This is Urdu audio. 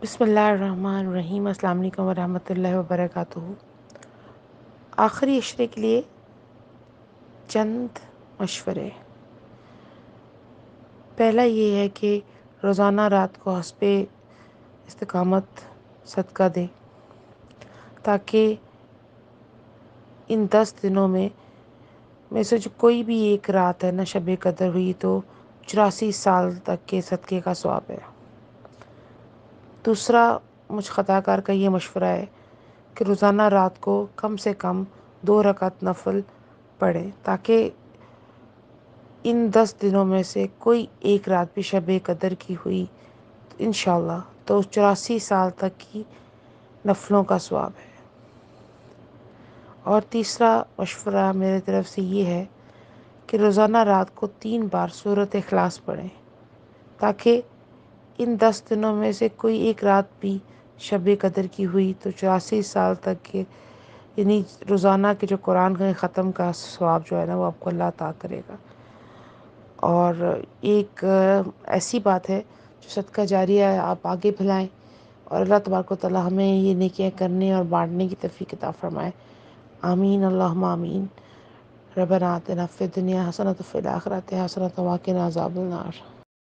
بسم اللہ الرحمن الرحیم۔ السلام علیکم ورحمۃ اللہ وبرکاتہ۔ آخری عشرے کے لیے چند مشورے۔ پہلا یہ ہے کہ روزانہ رات کو حسب استقامت صدقہ دیں تاکہ ان 10 دنوں میں سے جو کوئی بھی ایک رات ہے نا شب قدر ہوئی تو 84 سال تک کے صدقے کا ثواب ہے۔ دوسرا مجھ خطا کار کا یہ مشورہ ہے کہ روزانہ رات کو کم سے کم 2 رکعت نفل پڑھیں تاکہ ان 10 دنوں میں سے کوئی ایک رات بھی شب قدر کی ہوئی انشاءاللہ تو 84 سال تک کی نفلوں کا ثواب ہے۔ اور تیسرا مشورہ میرے طرف سے یہ ہے کہ روزانہ رات کو 3 بار سورۃ اخلاص پڑھیں تاکہ ان 10 دنوں میں سے کوئی ایک رات بھی شب قدر کی ہوئی تو 84 سال تک کے یعنی روزانہ کے جو قرآن کا ختم کا ثواب جو ہے نا وہ آپ کو اللہ عطا کرے گا۔ اور ایک ایسی بات ہے جو صدقہ جاریہ ہے، آپ آگے پھیلائیں اور اللہ تبارک و تعالی ہمیں یہ نیکیاں کرنے اور بانٹنے کی توفیق عطا فرمائے۔ آمین اللہم آمین۔ ربنا آتنا فی الدنیا حسنۃ وفی الآخرۃ حسنۃ وقنا عذاب النار۔